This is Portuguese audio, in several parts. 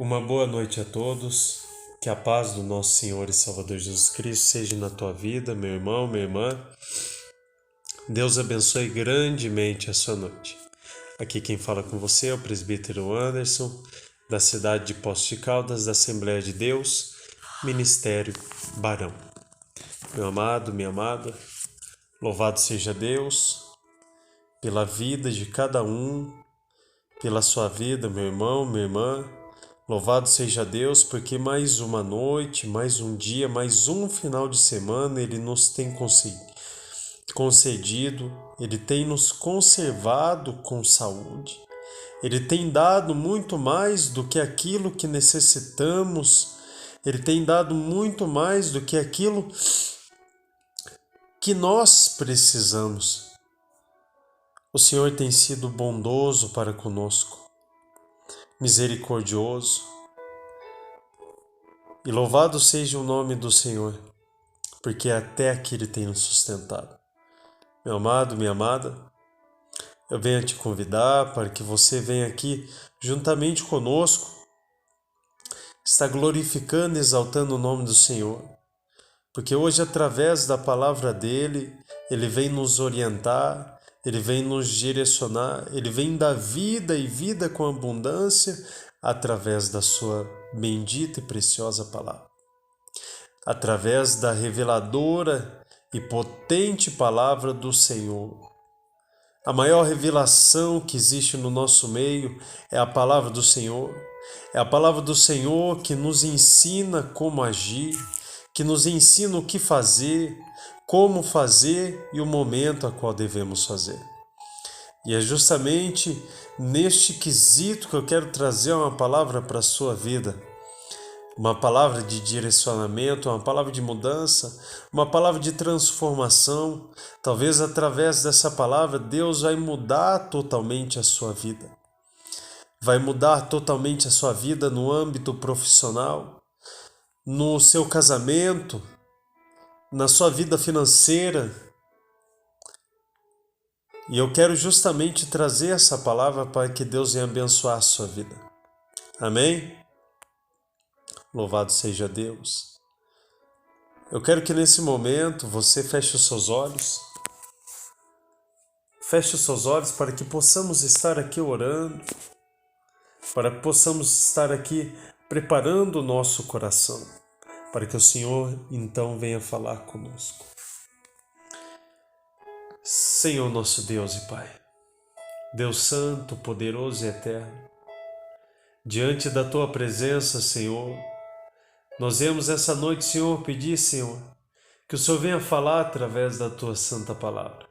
Uma boa noite a todos, que a paz do nosso Senhor e Salvador Jesus Cristo seja na tua vida, meu irmão, minha irmã. Deus abençoe grandemente a sua noite. Aqui quem fala com você é o presbítero Anderson, da cidade de Poços de Caldas, da Assembleia de Deus, Ministério Barão. Meu amado, minha amada, louvado seja Deus pela vida de cada um, pela sua vida, meu irmão, minha irmã. Louvado seja Deus, porque mais uma noite, mais um dia, mais um final de semana Ele nos tem concedido, Ele tem nos conservado com saúde, Ele tem dado muito mais do que aquilo que necessitamos, Ele tem dado muito mais do que aquilo que nós precisamos. O Senhor tem sido bondoso para conosco, misericordioso. E louvado seja o nome do Senhor, porque até aqui Ele tem nos sustentado. Meu amado, minha amada, eu venho te convidar para que você venha aqui juntamente conosco, está glorificando e exaltando o nome do Senhor, porque hoje, através da palavra dEle, Ele vem nos orientar, Ele vem nos direcionar, Ele vem dar vida e vida com abundância através da sua bendita e preciosa palavra. Através da reveladora e potente palavra do Senhor. A maior revelação que existe no nosso meio é a palavra do Senhor. É a palavra do Senhor que nos ensina como agir, que nos ensina o que fazer, como fazer e o momento a qual devemos fazer. E é justamente neste quesito que eu quero trazer uma palavra para a sua vida. Uma palavra de direcionamento, uma palavra de mudança, uma palavra de transformação. Talvez através dessa palavra Deus vai mudar totalmente a sua vida. Vai mudar totalmente a sua vida no âmbito profissional, no seu casamento, na sua vida financeira. E eu quero justamente trazer essa palavra para que Deus venha abençoar a sua vida. Amém? Louvado seja Deus. Eu quero que nesse momento você feche os seus olhos. Feche os seus olhos para que possamos estar aqui orando, para que possamos estar aqui preparando o nosso coração, para que o Senhor então venha falar conosco. Senhor nosso Deus e Pai, Deus Santo, poderoso e eterno, diante da Tua presença, Senhor, nós viemos essa noite, Senhor, pedir, Senhor, que o Senhor venha falar através da Tua santa palavra.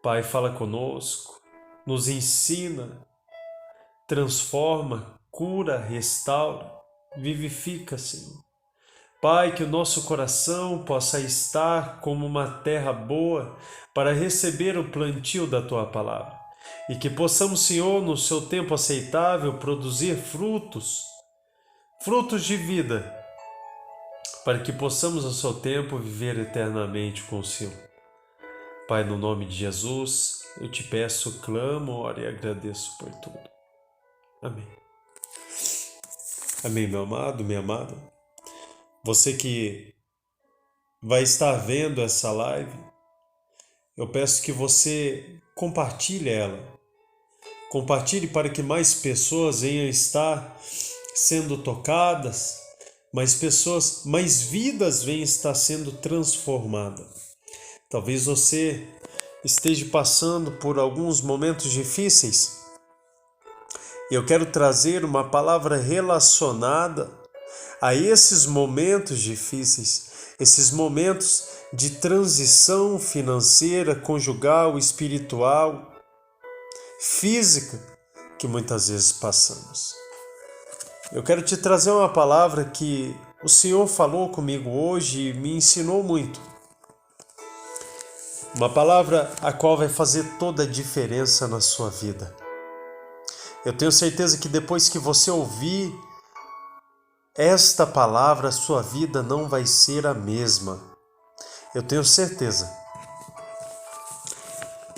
Pai, fala conosco, nos ensina, transforma, cura, restaura, vivifica, Senhor. Pai, que o nosso coração possa estar como uma terra boa para receber o plantio da Tua palavra. E que possamos, Senhor, no seu tempo aceitável, produzir frutos de vida, para que possamos, ao seu tempo, viver eternamente com o Senhor. Pai, no nome de Jesus, eu te peço, clamo, oro e agradeço por tudo. Amém. Amém, meu amado, minha amada. Você que vai estar vendo essa live, eu peço que você compartilhe ela. Compartilhe para que mais pessoas venham estar sendo tocadas, mais vidas venham estar sendo transformadas. Talvez você esteja passando por alguns momentos difíceis. E eu quero trazer uma palavra relacionada a esses momentos difíceis, esses momentos de transição financeira, conjugal, espiritual, física, que muitas vezes passamos. Eu quero te trazer uma palavra que o Senhor falou comigo hoje e me ensinou muito. Uma palavra a qual vai fazer toda a diferença na sua vida. Eu tenho certeza que depois que você ouvir esta palavra, a sua vida não vai ser a mesma. Eu tenho certeza.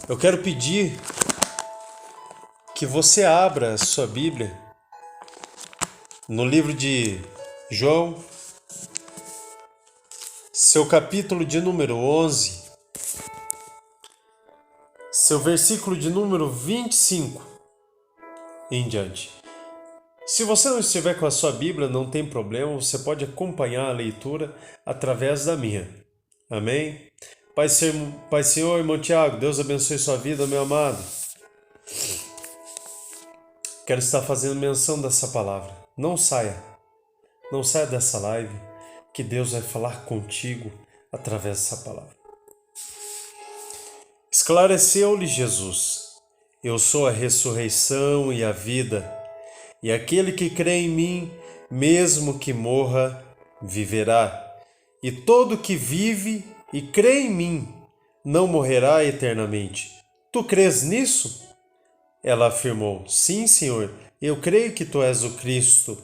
Eu quero pedir que você abra a sua Bíblia no livro de João, seu capítulo de número 11, seu versículo de número 25 em diante. Se você não estiver com a sua Bíblia, não tem problema, você pode acompanhar a leitura através da minha. Amém? Pai Senhor, irmão Tiago, Deus abençoe sua vida, meu amado. Quero estar fazendo menção dessa palavra. Não saia dessa live, que Deus vai falar contigo através dessa palavra. Esclareceu-lhe Jesus: eu sou a ressurreição e a vida, e aquele que crê em mim, mesmo que morra, viverá. E todo que vive e crê em mim, não morrerá eternamente. Tu crês nisso? Ela afirmou: sim, Senhor, eu creio que tu és o Cristo,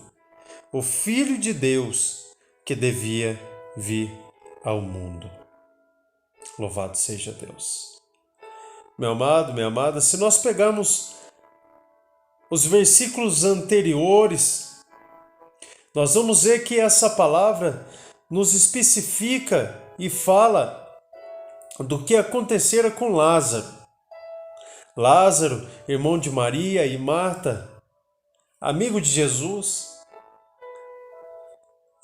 o Filho de Deus, que devia vir ao mundo. Louvado seja Deus. Meu amado, minha amada, se nós pegarmos os versículos anteriores, nós vamos ver que essa palavra nos especifica e fala do que acontecera com Lázaro. Lázaro, irmão de Maria e Marta, amigo de Jesus.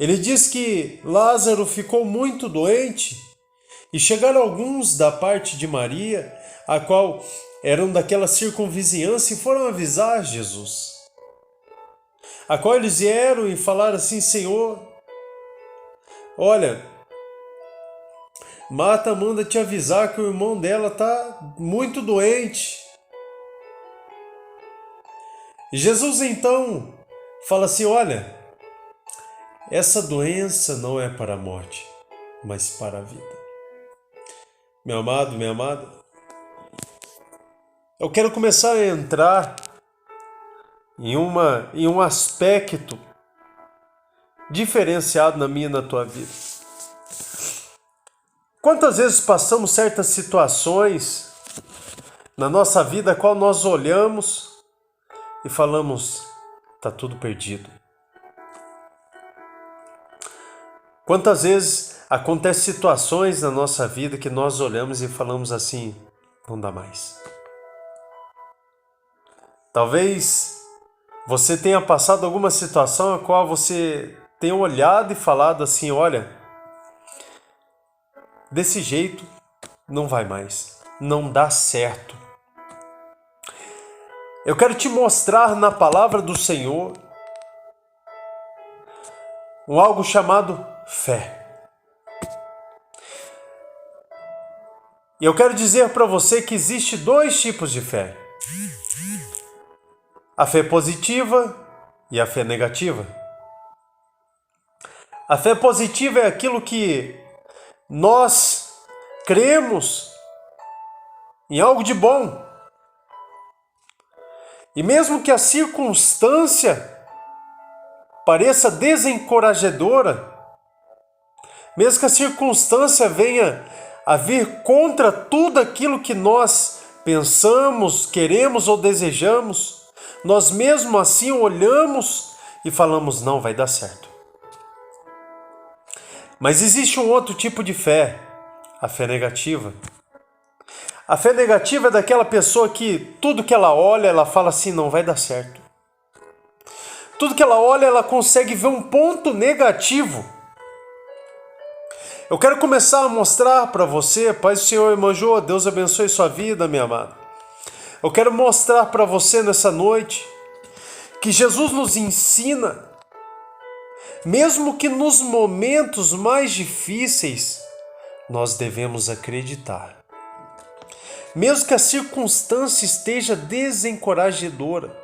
Ele diz que Lázaro ficou muito doente e chegaram alguns da parte de Maria, a qual eram daquela circunvizinhança, e foram avisar Jesus. A qual eles vieram e falaram assim: Senhor, olha, Marta manda te avisar que o irmão dela está muito doente. E Jesus então fala assim: olha, essa doença não é para a morte, mas para a vida. Meu amado, minha amada, eu quero começar a entrar em um aspecto diferenciado na minha e na tua vida. Quantas vezes passamos certas situações na nossa vida a qual nós olhamos e falamos: está tudo perdido. Quantas vezes acontecem situações na nossa vida que nós olhamos e falamos assim: não dá mais. Talvez você tenha passado alguma situação a qual você tenha olhado e falado assim: olha, desse jeito não vai mais, não dá certo. Eu quero te mostrar na palavra do Senhor algo chamado fé. E eu quero dizer para você que existe dois tipos de fé: a fé positiva e a fé negativa. A fé positiva é aquilo que nós cremos em algo de bom. E mesmo que a circunstância pareça desencorajadora, mesmo que a circunstância venha a vir contra tudo aquilo que nós pensamos, queremos ou desejamos, nós mesmo assim olhamos e falamos: não vai dar certo. Mas existe um outro tipo de fé, a fé negativa. A fé negativa é daquela pessoa que tudo que ela olha, ela fala assim: não vai dar certo. Tudo que ela olha, ela consegue ver um ponto negativo. Eu quero começar a mostrar para você, Pai do Senhor, irmã Jô, Deus abençoe sua vida, minha amada. Eu quero mostrar para você nessa noite que Jesus nos ensina, mesmo que nos momentos mais difíceis, nós devemos acreditar. Mesmo que a circunstância esteja desencorajadora,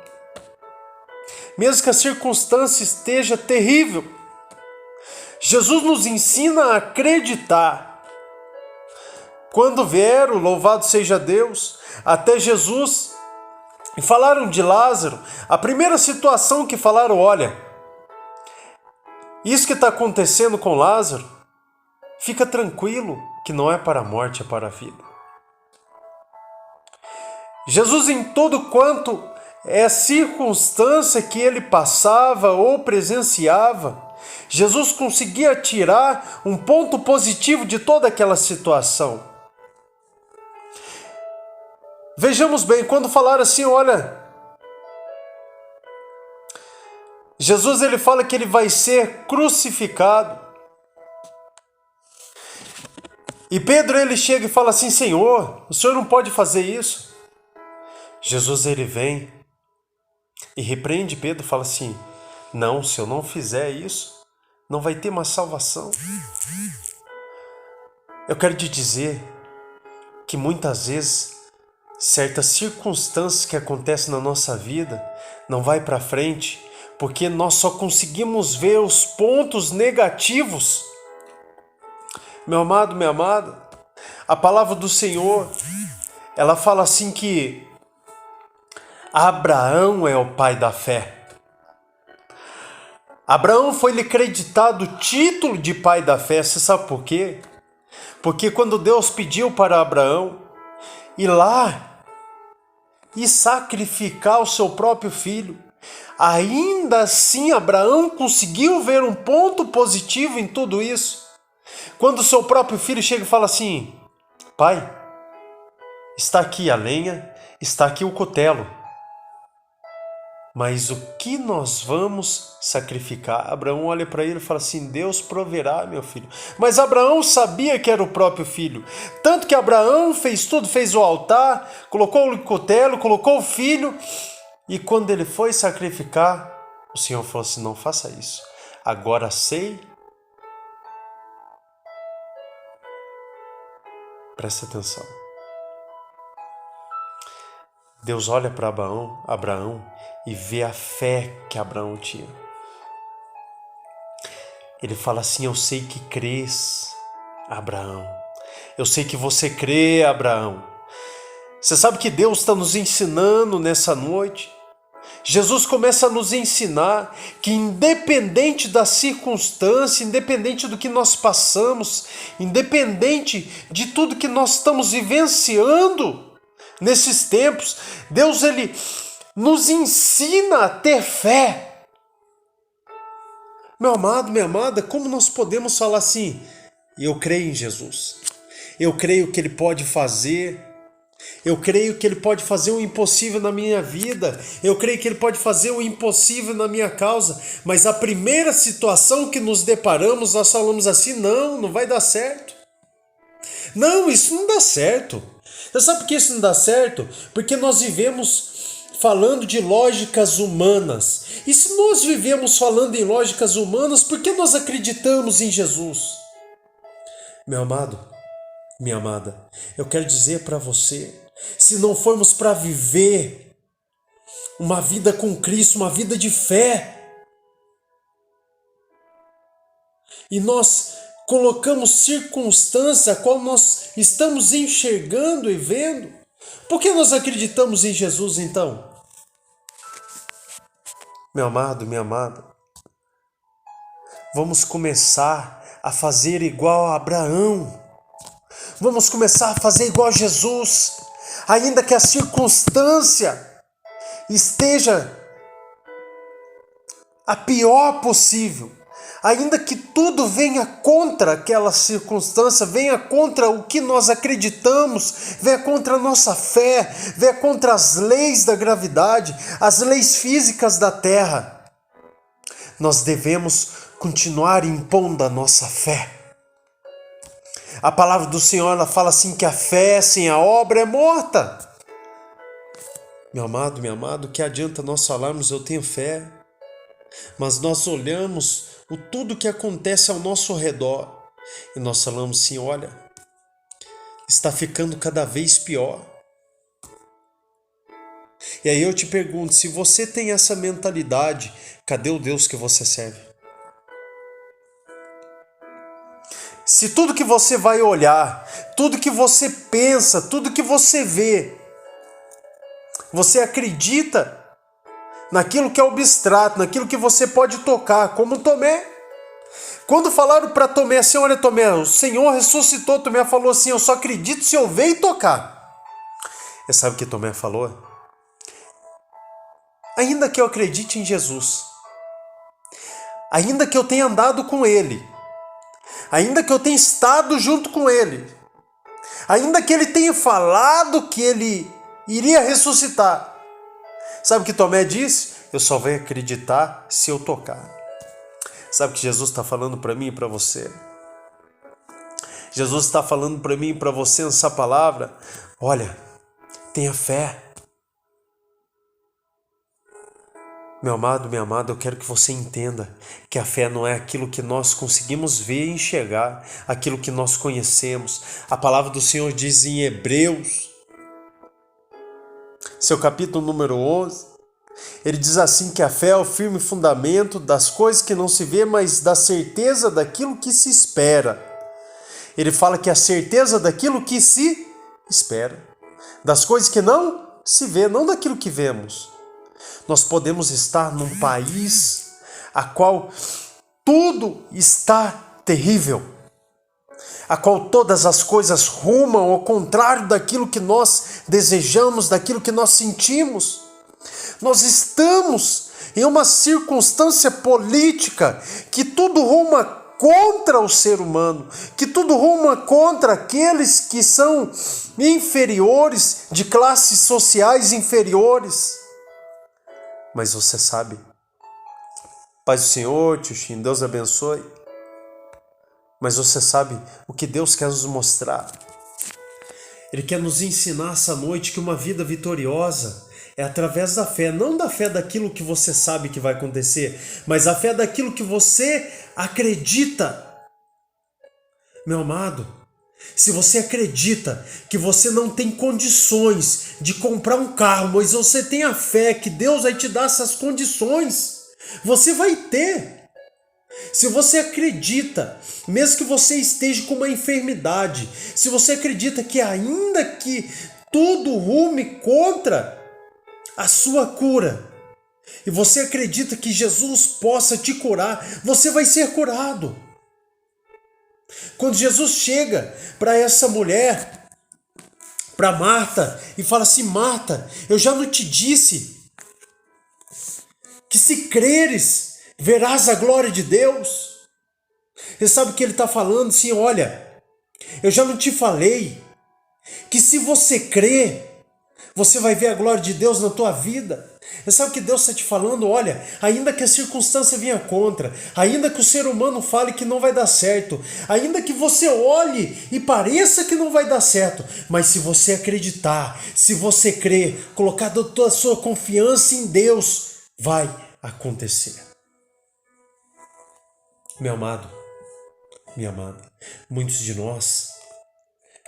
mesmo que a circunstância esteja terrível, Jesus nos ensina a acreditar. Quando vieram, louvado seja Deus, até Jesus e falaram de Lázaro, a primeira situação que falaram: olha, isso que está acontecendo com Lázaro, fica tranquilo que não é para a morte, é para a vida. Jesus, em todo quanto é a circunstância que ele passava ou presenciava, Jesus conseguia tirar um ponto positivo de toda aquela situação. Vejamos bem, quando falaram assim, olha, Jesus ele fala que ele vai ser crucificado. E Pedro ele chega e fala assim, Senhor, o Senhor não pode fazer isso. Jesus ele vem e repreende Pedro, fala assim, não, se eu não fizer isso, não vai ter mais salvação. Eu quero te dizer que muitas vezes certas circunstâncias que acontecem na nossa vida não vai para frente porque nós só conseguimos ver os pontos negativos. Meu amado, minha amada, a palavra do Senhor, ela fala assim que Abraão é o pai da fé. Abraão foi-lhe creditado o título de pai da fé. Você sabe por quê? Porque quando Deus pediu para Abraão ir lá e sacrificar o seu próprio filho, ainda assim Abraão conseguiu ver um ponto positivo em tudo isso. Quando o seu próprio filho chega e fala assim, pai, está aqui a lenha, está aqui o cutelo, mas o que nós vamos sacrificar? Abraão olha para ele e fala assim, Deus proverá, meu filho. Mas Abraão sabia que era o próprio filho. Tanto que Abraão fez tudo, fez o altar, colocou o cutelo, colocou o filho. E quando ele foi sacrificar, o Senhor falou assim, não faça isso. Agora sei. Presta atenção. Deus olha para Abraão e vê a fé que Abraão tinha. Ele fala assim, eu sei que crês, Abraão. Eu sei que você crê, Abraão. Você sabe que Deus está nos ensinando nessa noite? Jesus começa a nos ensinar que independente da circunstância, independente do que nós passamos, independente de tudo que nós estamos vivenciando nesses tempos, Deus ele nos ensina a ter fé. Meu amado, minha amada, como nós podemos falar assim? Eu creio em Jesus. Eu creio que Ele pode fazer. Eu creio que Ele pode fazer o impossível na minha vida. Eu creio que Ele pode fazer o impossível na minha causa. Mas a primeira situação que nos deparamos, nós falamos assim, não vai dar certo. Não, isso não dá certo. Você sabe por que isso não dá certo? Porque nós vivemos falando de lógicas humanas. E se nós vivemos falando em lógicas humanas, por que nós acreditamos em Jesus? Meu amado, minha amada, eu quero dizer para você, se não formos para viver uma vida com Cristo, uma vida de fé, e nós colocamos circunstância a qual nós estamos enxergando e vendo, por que nós acreditamos em Jesus então? Meu amado, minha amada, vamos começar a fazer igual a Abraão. Vamos começar a fazer igual a Jesus. Ainda que a circunstância esteja a pior possível, ainda que tudo venha contra aquela circunstância, venha contra o que nós acreditamos, venha contra a nossa fé, venha contra as leis da gravidade, as leis físicas da terra, nós devemos continuar impondo a nossa fé. A palavra do Senhor ela fala assim que a fé sem a obra é morta. Meu amado, minha amada, o que adianta nós falarmos eu tenho fé, mas nós olhamos o tudo que acontece ao nosso redor e nós falamos assim, olha, está ficando cada vez pior. E aí eu te pergunto, se você tem essa mentalidade, cadê o Deus que você serve? Se tudo que você vai olhar, tudo que você pensa, tudo que você vê, você acredita naquilo que é abstrato, naquilo que você pode tocar, como Tomé. Quando falaram para Tomé assim, olha Tomé, o Senhor ressuscitou, Tomé falou assim, eu só acredito se eu ver e tocar. E sabe o que Tomé falou? ainda que eu acredite em Jesus, ainda que eu tenha andado com Ele, ainda que eu tenha estado junto com Ele, ainda que Ele tenha falado que Ele iria ressuscitar, sabe o que Tomé disse? Eu só vou acreditar se eu tocar. Sabe o que Jesus está falando para mim e para você? Jesus está falando para mim e para você nessa palavra: olha, tenha fé. Meu amado, minha amada, eu quero que você entenda que a fé não é aquilo que nós conseguimos ver e enxergar, aquilo que nós conhecemos. A palavra do Senhor diz em Hebreus, seu capítulo número 11, ele diz assim que a fé é o firme fundamento das coisas que não se vê, mas da certeza daquilo que se espera. Ele fala que a certeza daquilo que se espera, das coisas que não se vê, não daquilo que vemos. Nós podemos estar num país a qual tudo está terrível, a qual todas as coisas rumam ao contrário daquilo que nós desejamos, daquilo que nós sentimos. Nós estamos em uma circunstância política que tudo ruma contra o ser humano, que tudo ruma contra aqueles que são inferiores, de classes sociais inferiores. Mas você sabe, Paz do Senhor, tio Shin, Deus abençoe, mas você sabe o que Deus quer nos mostrar? Ele quer nos ensinar essa noite que uma vida vitoriosa é através da fé, não da fé daquilo que você sabe que vai acontecer, mas a fé daquilo que você acredita. Meu amado, se você acredita que você não tem condições de comprar um carro, mas você tem a fé que Deus vai te dar essas condições, você vai ter. Se você acredita, mesmo que você esteja com uma enfermidade, se você acredita que ainda que tudo rume contra a sua cura, e você acredita que Jesus possa te curar, você vai ser curado. Quando Jesus chega para essa mulher, para Marta, e fala assim: Marta, eu já não te disse que se creres, verás a glória de Deus? Você sabe o que ele está falando? Assim, olha, eu já não te falei que se você crer, você vai ver a glória de Deus na tua vida? Você sabe o que Deus está te falando? Olha, ainda que a circunstância venha contra, ainda que o ser humano fale que não vai dar certo, ainda que você olhe e pareça que não vai dar certo, mas se você acreditar, se você crer, colocar toda a sua confiança em Deus, vai acontecer. Meu amado, minha amada, muitos de nós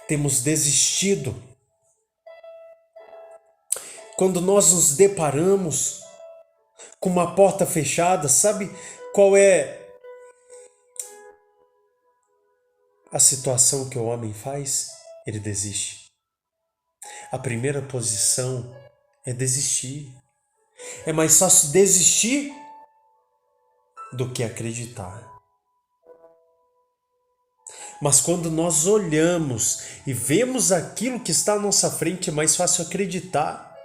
temos desistido. Quando nós nos deparamos com uma porta fechada, sabe qual é a situação que o homem faz? Ele desiste. A primeira posição é desistir. É mais fácil desistir do que acreditar. Mas quando nós olhamos e vemos aquilo que está à nossa frente, é mais fácil acreditar.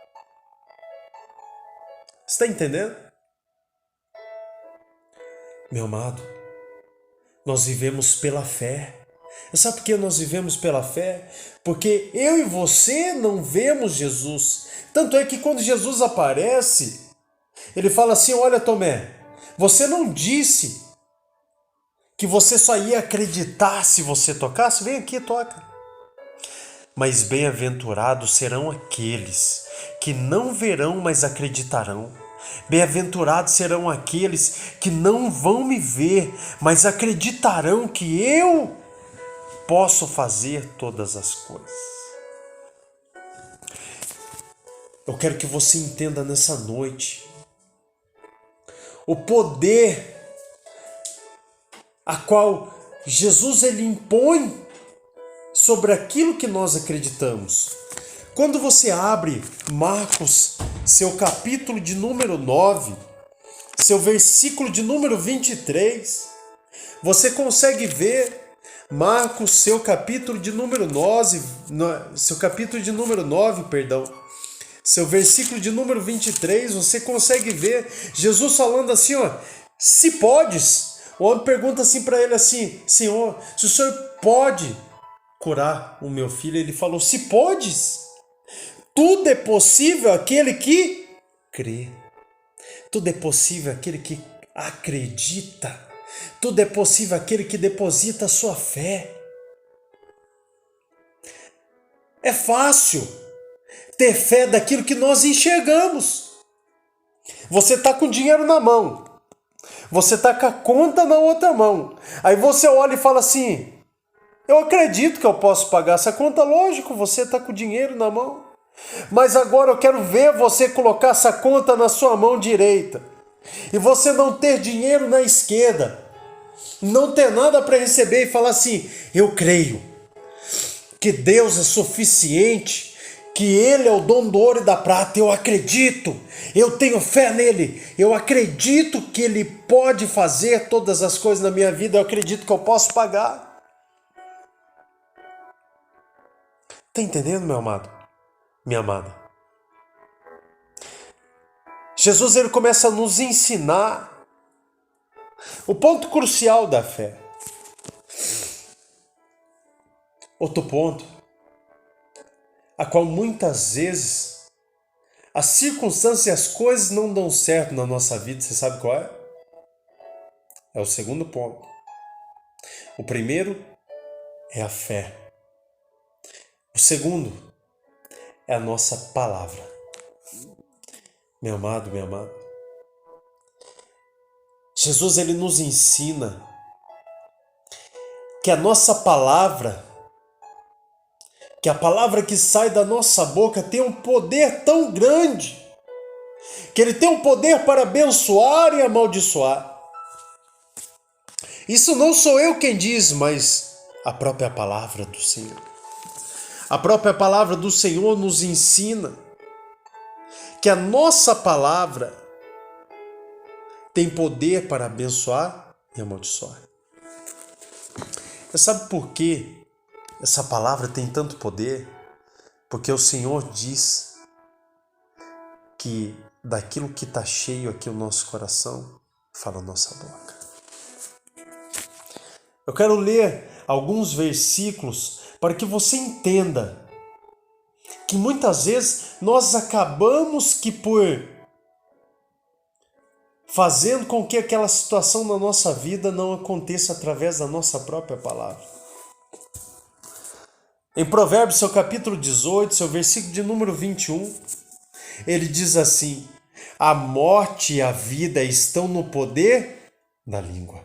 Você está entendendo? Meu amado, nós vivemos pela fé. Sabe por que nós vivemos pela fé? Porque eu e você não vemos Jesus. Tanto é que quando Jesus aparece, ele fala assim: olha, Tomé, você não disse que você só ia acreditar se você tocasse? Vem aqui e toca. Mas bem-aventurados serão aqueles que não verão, mas acreditarão. Bem-aventurados serão aqueles que não vão me ver, mas acreditarão que eu posso fazer todas as coisas. Eu quero que você entenda nessa noite o poder a qual Jesus ele impõe sobre aquilo que nós acreditamos. Quando você abre Marcos, seu capítulo de número 9, seu versículo de número 23, você consegue ver Marcos, seu capítulo de número 9, seu versículo de número 23, você consegue ver Jesus falando assim, ó, se podes. O homem pergunta assim para ele assim, Senhor, se o Senhor pode curar o meu filho, ele falou, se podes, tudo é possível aquele que crê. Tudo é possível aquele que acredita. Tudo é possível aquele que deposita a sua fé. É fácil ter fé daquilo que nós enxergamos. Você está com dinheiro na mão. Você está com a conta na outra mão. Aí você olha e fala assim, eu acredito que eu posso pagar essa conta. Lógico, você está com o dinheiro na mão. Mas agora eu quero ver você colocar essa conta na sua mão direita. E você não ter dinheiro na esquerda. Não ter nada para receber e falar assim, eu creio que Deus é suficiente, que Ele é o dono do ouro e da prata, eu acredito, eu tenho fé nele, eu acredito que Ele pode fazer todas as coisas na minha vida, eu acredito que eu posso pagar. Está entendendo, meu amado? Minha amada? Jesus ele começa a nos ensinar o ponto crucial da fé. Outro ponto, a qual muitas vezes as circunstâncias e as coisas não dão certo na nossa vida, você sabe qual é? É o segundo ponto. O primeiro é a fé. O segundo é a nossa palavra. Meu amado, minha amada, Jesus ele nos ensina que a nossa palavra, que a palavra que sai da nossa boca tem um poder tão grande, que ele tem um poder para abençoar e amaldiçoar. Isso não sou eu quem diz, mas a própria palavra do Senhor. A própria palavra do Senhor nos ensina que a nossa palavra tem poder para abençoar e amaldiçoar. Você sabe por que essa palavra tem tanto poder? Porque o Senhor diz que daquilo que está cheio aqui o nosso coração, fala a nossa boca. Eu quero ler alguns versículos para que você entenda que muitas vezes nós acabamos que por fazendo com que aquela situação na nossa vida não aconteça através da nossa própria palavra. Em Provérbios, seu capítulo 18, seu versículo de número 21, ele diz assim, a morte e a vida estão no poder da língua.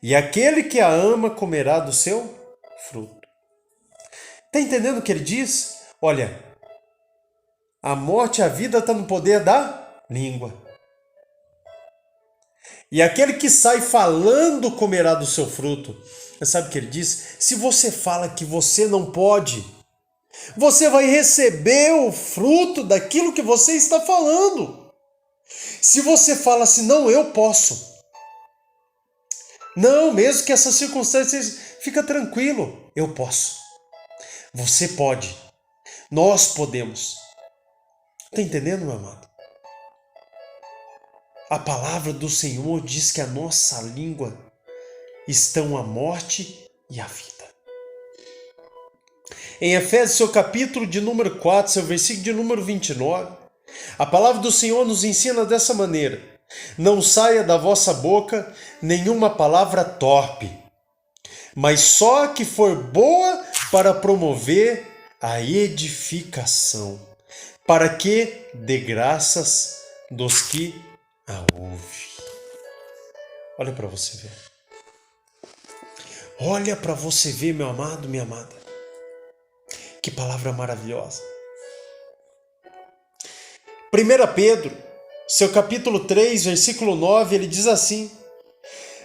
E aquele que a ama comerá do seu fruto. Está entendendo o que ele diz? Olha, a morte e a vida estão no poder da língua. E aquele que sai falando comerá do seu fruto. Você sabe o que ele diz? Se você fala que você não pode, você vai receber o fruto daquilo que você está falando. Se você fala assim, não, eu posso. Não, mesmo que essas circunstâncias, fica tranquilo, eu posso. Você pode. Nós podemos. Está entendendo, meu amado? A palavra do Senhor diz que a nossa língua estão a morte e a vida. Em Efésios, seu capítulo de número 4, seu versículo de número 29, a palavra do Senhor nos ensina dessa maneira: não saia da vossa boca nenhuma palavra torpe, mas só a que for boa para promover a edificação, para que dê graças dos que a ouvem. Olha para você ver. Olha para você ver, meu amado, minha amada. Que palavra maravilhosa. 1 Pedro, seu capítulo 3, versículo 9, ele diz assim: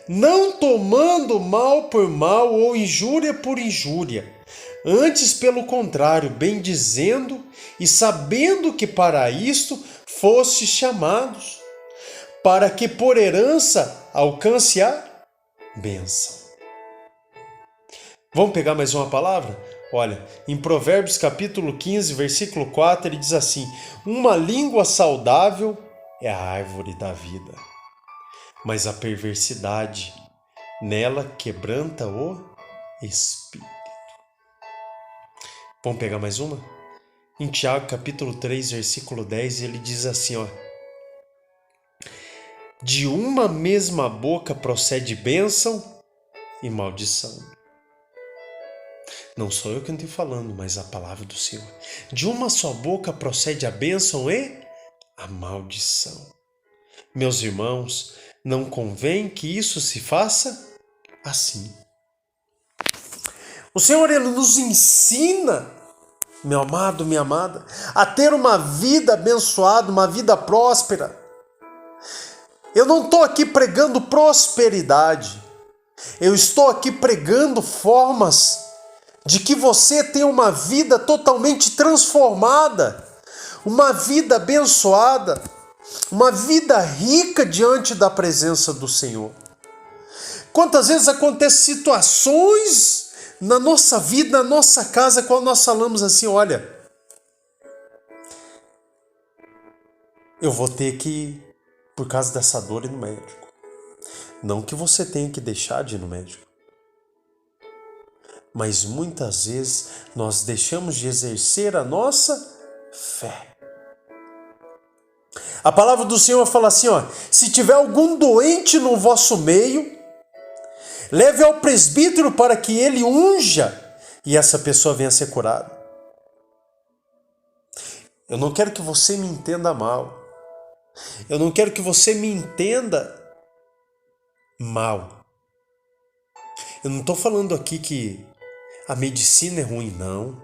não tomando mal por mal ou injúria por injúria, antes pelo contrário, bendizendo e sabendo que para isto fostes chamados, para que por herança alcance a bênção. Vamos pegar mais uma palavra? Olha, em Provérbios capítulo 15, versículo 4, ele diz assim: uma língua saudável é a árvore da vida, mas a perversidade nela quebranta o espírito. Vamos pegar mais uma? Em Tiago capítulo 3, versículo 10, ele diz assim, ó: de uma mesma boca procede bênção e maldição. Não sou eu quem estou falando, mas a palavra do Senhor. De uma só boca procede a bênção e a maldição. Meus irmãos, não convém que isso se faça assim. O Senhor, Ele nos ensina, meu amado, minha amada, a ter uma vida abençoada, uma vida próspera. Eu não estou aqui pregando prosperidade. Eu estou aqui pregando formas de que você tenha uma vida totalmente transformada, uma vida abençoada, uma vida rica diante da presença do Senhor. Quantas vezes acontecem situações na nossa vida, na nossa casa, quando nós falamos assim, olha, eu vou ter que, por causa dessa dor, ir no médico. Não que você tenha que deixar de ir no médico. Mas muitas vezes nós deixamos de exercer a nossa fé. A palavra do Senhor fala assim, ó: se tiver algum doente no vosso meio, leve ao presbítero para que ele unja e essa pessoa venha a ser curada. Eu não quero que você me entenda mal. Eu não quero que você me entenda mal. Eu não estou falando aqui que a medicina é ruim, não.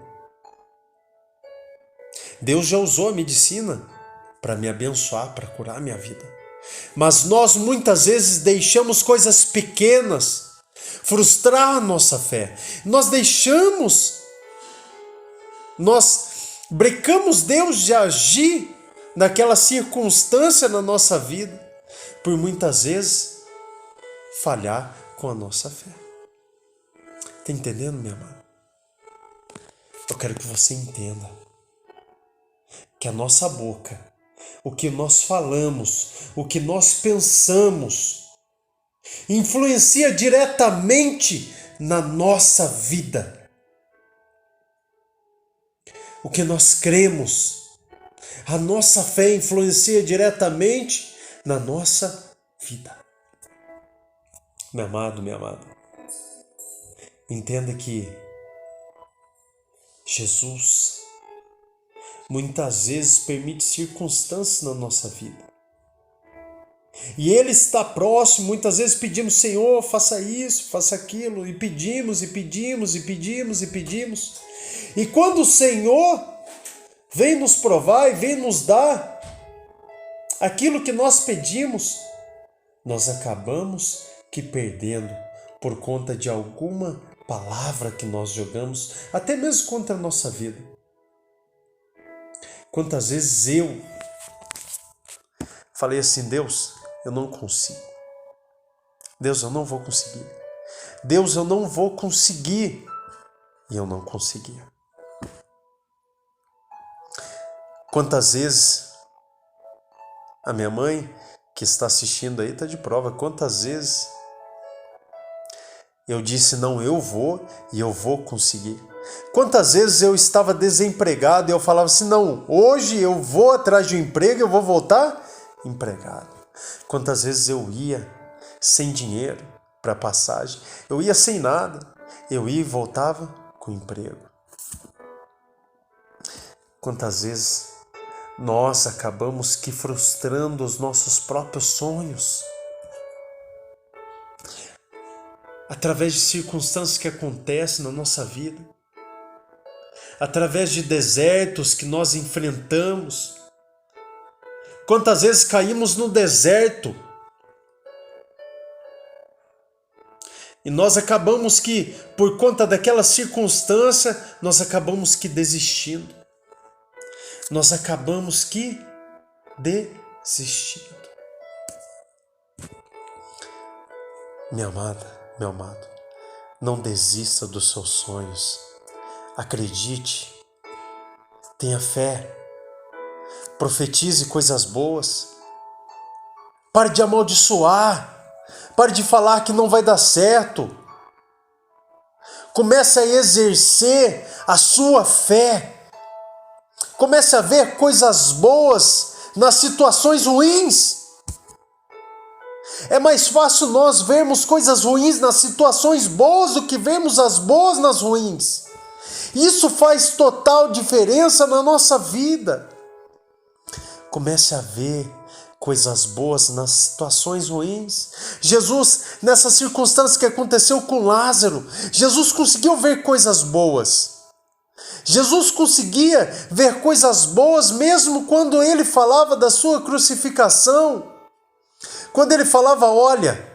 Deus já usou a medicina para me abençoar, para curar a minha vida. Mas nós muitas vezes deixamos coisas pequenas frustrar a nossa fé. Nós brecamos Deus de agir naquela circunstância na nossa vida, por muitas vezes falhar com a nossa fé. Está entendendo, minha amada? Eu quero que você entenda que a nossa boca, o que nós falamos, o que nós pensamos, influencia diretamente na nossa vida. O que nós cremos, a nossa fé influencia diretamente na nossa vida. Meu amado, minha amada, entenda que Jesus muitas vezes permite circunstâncias na nossa vida. E Ele está próximo, muitas vezes pedimos, Senhor, faça isso, faça aquilo, e pedimos, e pedimos, e pedimos, e pedimos. E quando o Senhor vem nos provar e vem nos dar aquilo que nós pedimos, nós acabamos que perdendo por conta de alguma palavra que nós jogamos, até mesmo contra a nossa vida. Quantas vezes eu falei assim, Deus, eu não consigo. Deus, eu não vou conseguir. Deus, eu não vou conseguir. E eu não conseguia. Quantas vezes a minha mãe, que está assistindo aí, está de prova. Quantas vezes eu disse, não, eu vou e eu vou conseguir. Quantas vezes eu estava desempregado e eu falava assim, não, hoje eu vou atrás de um emprego e eu vou voltar empregado. Quantas vezes eu ia sem dinheiro para passagem, eu ia sem nada, eu ia e voltava com emprego. Quantas vezes nós acabamos que frustrando os nossos próprios sonhos através de circunstâncias que acontecem na nossa vida, através de desertos que nós enfrentamos. Quantas vezes caímos no deserto e nós acabamos que, por conta daquela circunstância, nós acabamos que desistindo. Nós acabamos que desistindo. Minha amada, meu amado, não desista dos seus sonhos. Acredite, tenha fé, profetize coisas boas. Pare de amaldiçoar, pare de falar que não vai dar certo. Comece a exercer a sua fé. Comece a ver coisas boas nas situações ruins. É mais fácil nós vermos coisas ruins nas situações boas do que vermos as boas nas ruins. Isso faz total diferença na nossa vida. Comece a ver coisas boas nas situações ruins. Jesus, nessa circunstância que aconteceu com Lázaro, Jesus conseguiu ver coisas boas. Jesus conseguia ver coisas boas mesmo quando ele falava da sua crucificação. Quando ele falava, olha,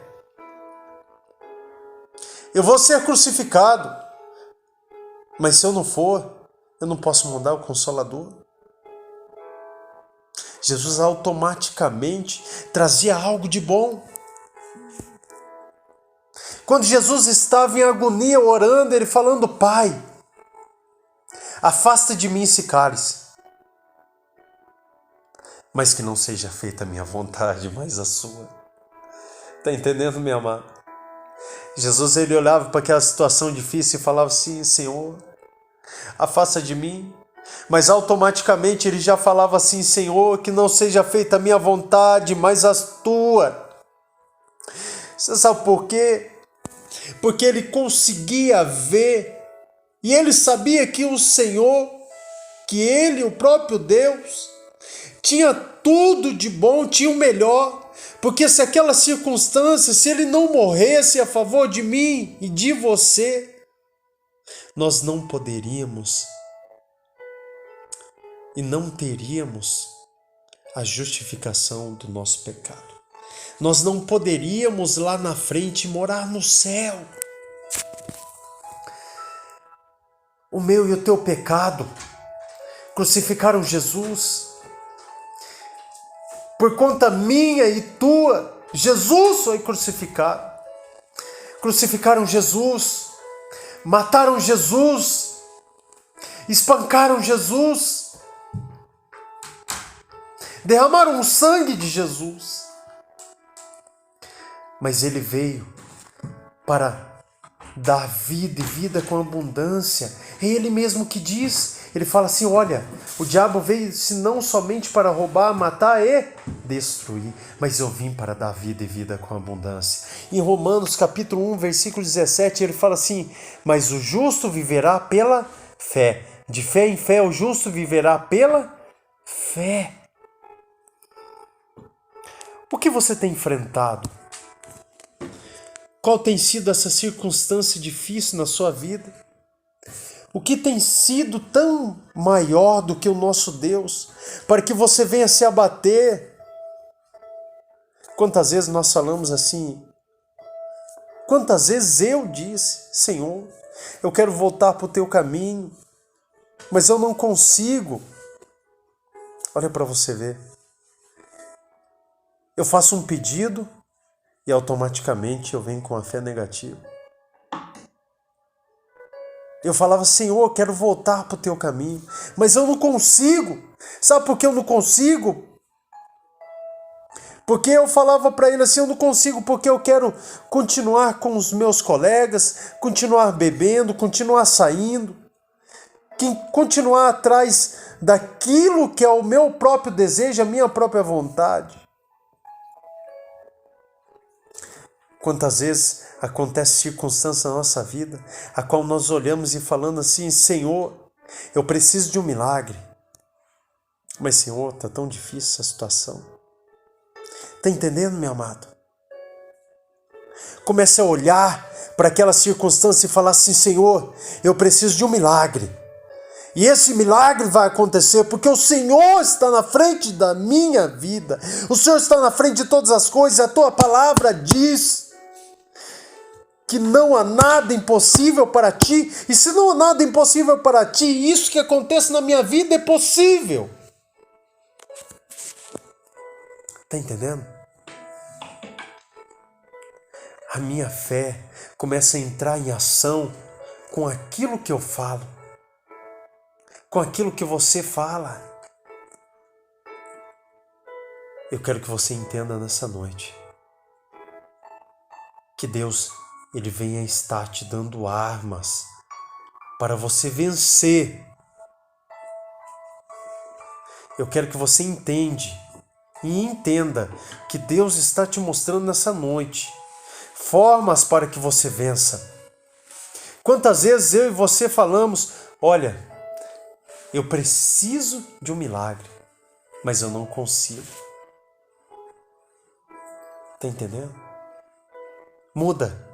eu vou ser crucificado, mas se eu não for, eu não posso mandar o Consolador. Jesus automaticamente trazia algo de bom. Quando Jesus estava em agonia orando, ele falando, Pai, afasta de mim esse cálice, mas que não seja feita a minha vontade, mas a sua. Está entendendo, meu amado? Jesus, ele olhava para aquela situação difícil e falava assim, Senhor, afasta de mim. Mas automaticamente ele já falava assim, Senhor, que não seja feita a minha vontade, mas a tua. Você sabe por quê? Porque ele conseguia ver, e ele sabia que o Senhor, que ele, o próprio Deus, tinha tudo de bom, tinha o melhor. Porque se aquela circunstância, se ele não morresse a favor de mim e de você, nós não poderíamos e não teríamos a justificação do nosso pecado. Nós não poderíamos lá na frente morar no céu. O meu e o teu pecado crucificaram Jesus. Por conta minha e tua, Jesus foi crucificado. Crucificaram Jesus, mataram Jesus, espancaram Jesus, derramaram o sangue de Jesus. Mas ele veio para dar vida e vida com abundância. É ele mesmo que diz. Ele fala assim, olha, o diabo veio se não somente para roubar, matar e destruir, mas eu vim para dar vida e vida com abundância. Em Romanos capítulo 1, versículo 17, ele fala assim, mas o justo viverá pela fé. De fé em fé o justo viverá pela fé. O que você tem enfrentado? Qual tem sido essa circunstância difícil na sua vida? O que tem sido tão maior do que o nosso Deus, para que você venha se abater? Quantas vezes nós falamos assim? Quantas vezes eu disse, Senhor, eu quero voltar para o teu caminho, mas eu não consigo. Olha para você ver. Eu faço um pedido e automaticamente eu venho com a fé negativa. Eu falava, Senhor, eu quero voltar para o teu caminho, mas eu não consigo. Sabe por que eu não consigo? Porque eu falava para ele assim, eu não consigo porque eu quero continuar com os meus colegas, continuar bebendo, continuar saindo, continuar atrás daquilo que é o meu próprio desejo, a minha própria vontade. Quantas vezes acontece circunstância na nossa vida, a qual nós olhamos e falando assim, Senhor, eu preciso de um milagre. Mas Senhor, está tão difícil essa situação. Está entendendo, meu amado? Comece a olhar para aquela circunstância e falar assim, Senhor, eu preciso de um milagre. E esse milagre vai acontecer porque o Senhor está na frente da minha vida. O Senhor está na frente de todas as coisas. A tua palavra diz que não há nada impossível para ti, e se não há nada impossível para ti, isso que acontece na minha vida é possível. Está entendendo? A minha fé começa a entrar em ação com aquilo que eu falo. com aquilo que você fala. Eu quero que você entenda nessa noite que Deus, Ele venha estar te dando armas para você vencer. Eu quero que você entenda que Deus está te mostrando nessa noite formas para que você vença. Quantas vezes eu e você falamos, olha, eu preciso de um milagre, mas eu não consigo. Tá entendendo? Muda.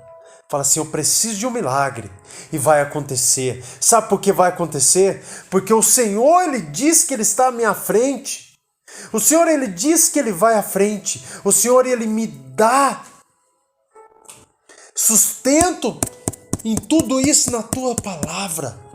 Fala assim, eu preciso de um milagre e vai acontecer. Sabe por que vai acontecer? Porque o Senhor, Ele diz que Ele está à minha frente. O Senhor, Ele diz que Ele vai à frente. O Senhor, Ele me dá sustento em tudo isso na tua palavra.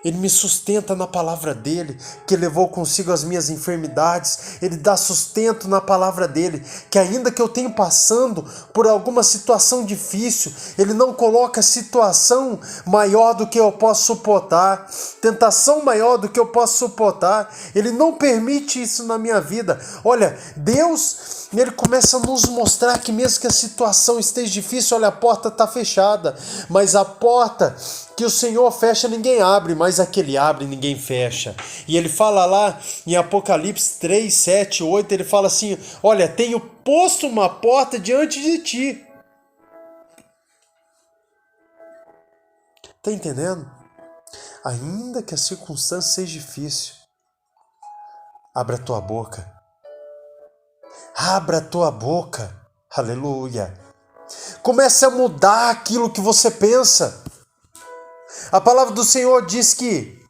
Ele me sustenta na palavra dele, que levou consigo as minhas enfermidades. Ele dá sustento na palavra dele, que ainda que eu tenha passando por alguma situação difícil, ele não coloca situação maior do que eu posso suportar, tentação maior do que eu posso suportar. Ele não permite isso na minha vida. Olha, Deus, Ele começa a nos mostrar que mesmo que a situação esteja difícil, olha, a porta está fechada, mas a porta que o Senhor fecha, ninguém abre, mas a que Ele abre, ninguém fecha. E Ele fala lá em Apocalipse 3, 7, 8, Ele fala assim, olha, tenho posto uma porta diante de ti. Tá entendendo? Ainda que a circunstância seja difícil, abra a tua boca. Abra a tua boca. Aleluia. Comece a mudar aquilo que você pensa. A palavra do Senhor diz que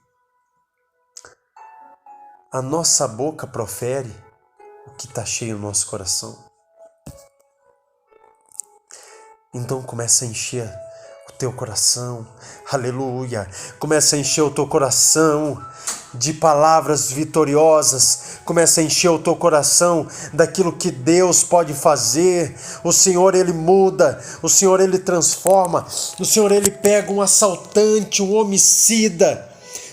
a nossa boca profere o que está cheio no nosso coração. Então começa a encher o teu coração, aleluia, começa a encher o teu coração de palavras vitoriosas, começa a encher o teu coração daquilo que Deus pode fazer. O Senhor, Ele muda, o Senhor, Ele transforma, o Senhor, Ele pega um assaltante, um homicida,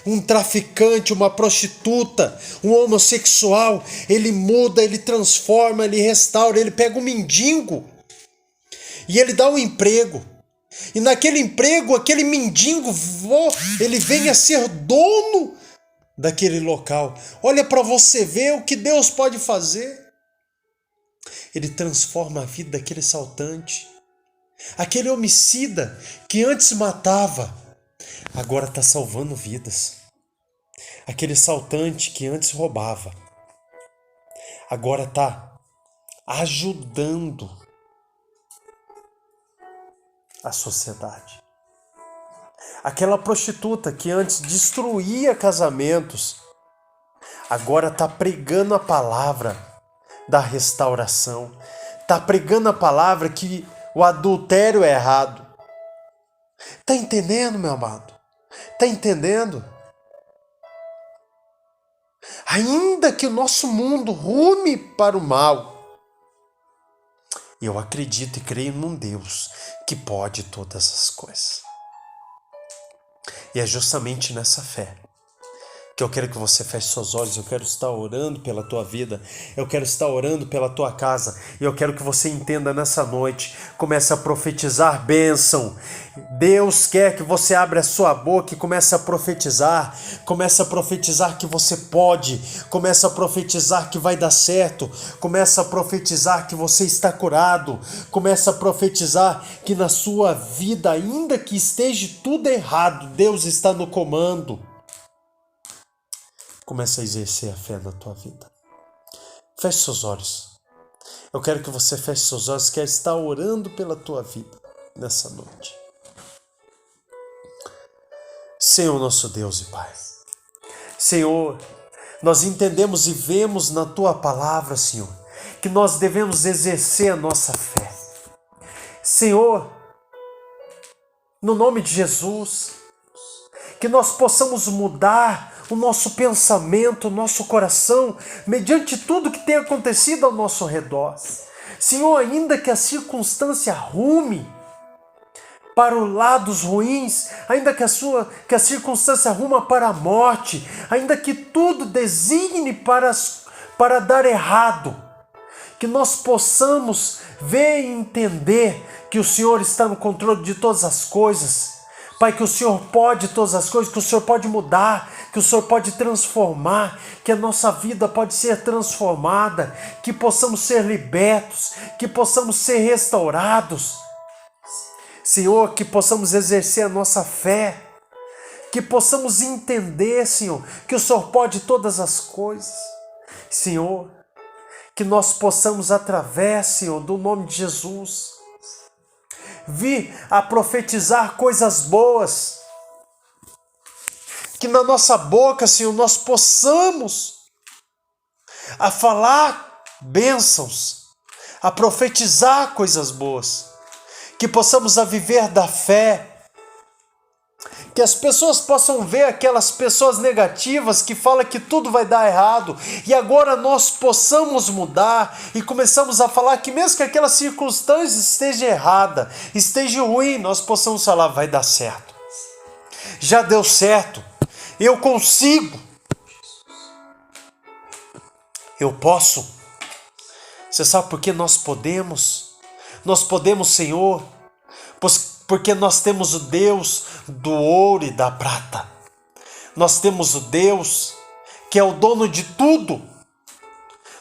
um traficante, uma prostituta, um homossexual, Ele muda, Ele transforma, Ele restaura, Ele pega um mendigo e Ele dá um emprego. E naquele emprego, aquele mendigo, ele vem a ser dono daquele local. Olha para você ver o que Deus pode fazer. Ele transforma a vida daquele assaltante. Aquele homicida que antes matava, agora está salvando vidas. Aquele assaltante que antes roubava, agora está ajudando a sociedade. Aquela prostituta que antes destruía casamentos, agora está pregando a palavra da restauração. Está pregando a palavra que o adultério é errado. Está entendendo, meu amado? Está entendendo? Ainda que o nosso mundo rume para o mal, eu acredito e creio num Deus que pode todas as coisas. E é justamente nessa fé que eu quero que você feche seus olhos. Eu quero estar orando pela tua vida, eu quero estar orando pela tua casa, e eu quero que você entenda nessa noite, comece a profetizar bênção. Deus quer que você abra a sua boca e comece a profetizar que você pode, comece a profetizar que vai dar certo, comece a profetizar que você está curado, comece a profetizar que na sua vida, ainda que esteja tudo errado, Deus está no comando. Comece a exercer a fé na tua vida. Feche seus olhos. Eu quero que você feche seus olhos, quer estar orando pela tua vida nessa noite. Senhor, nosso Deus e Pai. Senhor, nós entendemos e vemos na tua palavra, Senhor, que nós devemos exercer a nossa fé. Senhor, no nome de Jesus, que nós possamos mudar o nosso pensamento, o nosso coração, mediante tudo que tem acontecido ao nosso redor. Senhor, ainda que a circunstância rume para os lados ruins, ainda que a circunstância ruma para a morte, ainda que tudo designe para dar errado, que nós possamos ver e entender que o Senhor está no controle de todas as coisas. Pai, que o Senhor pode todas as coisas, que o Senhor pode mudar, que o Senhor pode transformar, que a nossa vida pode ser transformada, que possamos ser libertos, que possamos ser restaurados. Senhor, que possamos exercer a nossa fé, que possamos entender, Senhor, que o Senhor pode todas as coisas. Senhor, que nós possamos, através, Senhor, do nome de Jesus, vir a profetizar coisas boas, que na nossa boca, Senhor, nós possamos a falar bênçãos, a profetizar coisas boas, que possamos a viver da fé, que as pessoas possam ver aquelas pessoas negativas que falam que tudo vai dar errado, e agora nós possamos mudar e começamos a falar que mesmo que aquela circunstância esteja errada, esteja ruim, nós possamos falar, vai dar certo. Já deu certo, eu consigo, eu posso. Você sabe por que nós podemos? Nós podemos, Senhor, porque nós temos o Deus do ouro e da prata. Nós temos o Deus que é o dono de tudo.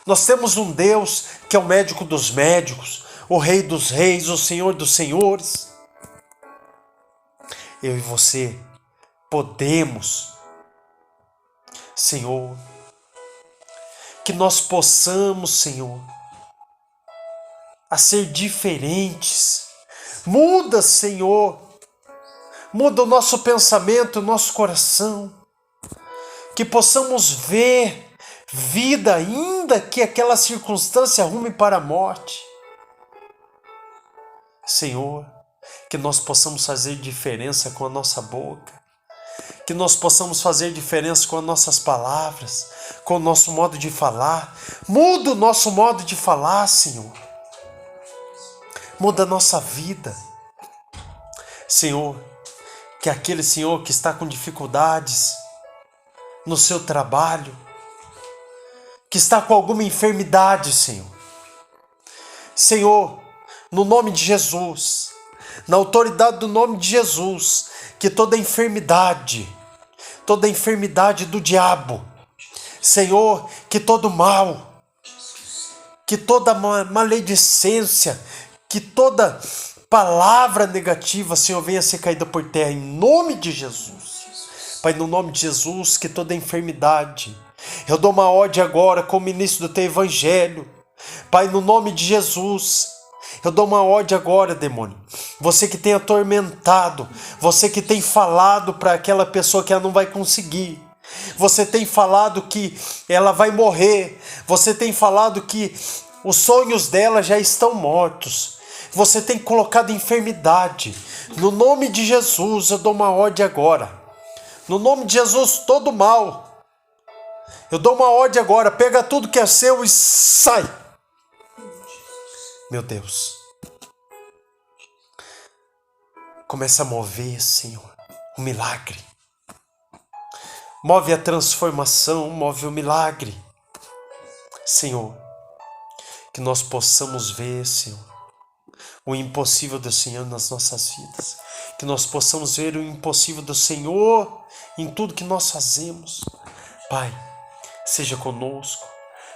Nós temos um Deus que é o médico dos médicos, o Rei dos reis, o Senhor dos senhores. Eu e você podemos, Senhor, que nós possamos, Senhor, a ser diferentes. Muda, Senhor, muda o nosso pensamento, o nosso coração, que possamos ver vida, ainda que aquela circunstância rume para a morte. Senhor, que nós possamos fazer diferença com a nossa boca, que nós possamos fazer diferença com as nossas palavras, com o nosso modo de falar. Muda o nosso modo de falar, Senhor. Muda a nossa vida. Senhor, que aquele Senhor que está com dificuldades no seu trabalho, que está com alguma enfermidade, Senhor. Senhor, no nome de Jesus, na autoridade do nome de Jesus, que toda enfermidade do diabo, Senhor, que todo mal, que toda maledicência, que toda palavra negativa, Senhor, venha ser caída por terra, em nome de Jesus. Pai, no nome de Jesus, que toda enfermidade, eu dou uma ordem agora como ministro do teu evangelho. Pai, no nome de Jesus, eu dou uma ordem agora, demônio. Você que tem atormentado, você que tem falado para aquela pessoa que ela não vai conseguir, você tem falado que ela vai morrer, você tem falado que os sonhos dela já estão mortos, você tem colocado enfermidade. No nome de Jesus, eu dou uma ordem agora. No nome de Jesus, todo mal, eu dou uma ordem agora. Pega tudo que é seu e sai. Meu Deus, começa a mover, Senhor, o milagre. Move a transformação, move o milagre. Senhor, que nós possamos ver, Senhor, o impossível do Senhor nas nossas vidas. Que nós possamos ver o impossível do Senhor em tudo que nós fazemos. Pai, seja conosco.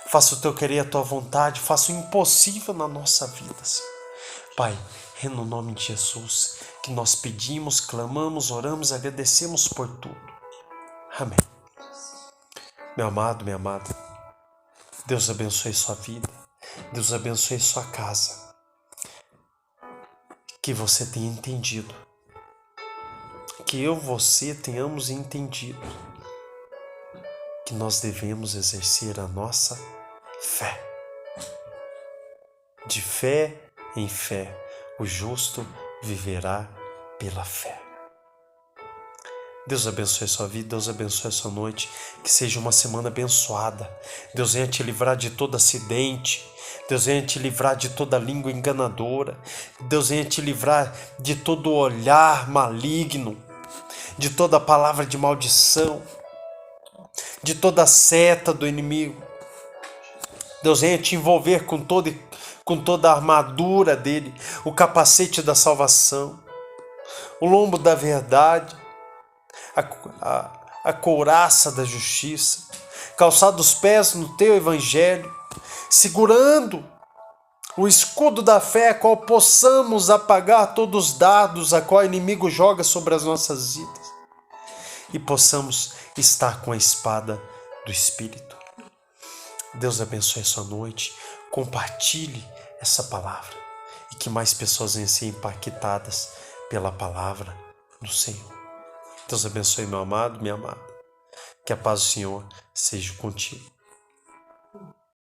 Faça o teu querer, a tua vontade. Faça o impossível na nossa vida, Senhor. Pai, é no nome de Jesus que nós pedimos, clamamos, oramos, agradecemos por tudo. Amém. Meu amado, minha amada, Deus abençoe sua vida. Deus abençoe sua casa. Que você tenha entendido. Que eu e você tenhamos entendido que nós devemos exercer a nossa fé. De fé em fé, o justo viverá pela fé. Deus abençoe a sua vida, Deus abençoe a sua noite, que seja uma semana abençoada. Deus venha te livrar de todo acidente, Deus venha te livrar de toda língua enganadora, Deus venha te livrar de todo olhar maligno, de toda palavra de maldição, de toda seta do inimigo. Deus venha te envolver com toda a armadura dele, o capacete da salvação, o lombo da verdade, a couraça da justiça, calçado os pés no teu evangelho, segurando o escudo da fé, a qual possamos apagar todos os dardos a qual o inimigo joga sobre as nossas vidas, e possamos estar com a espada do Espírito. Deus abençoe a sua noite, compartilhe essa palavra e que mais pessoas venham ser impactadas pela palavra do Senhor. Deus abençoe, meu amado, minha amada. Que a paz do Senhor seja contigo.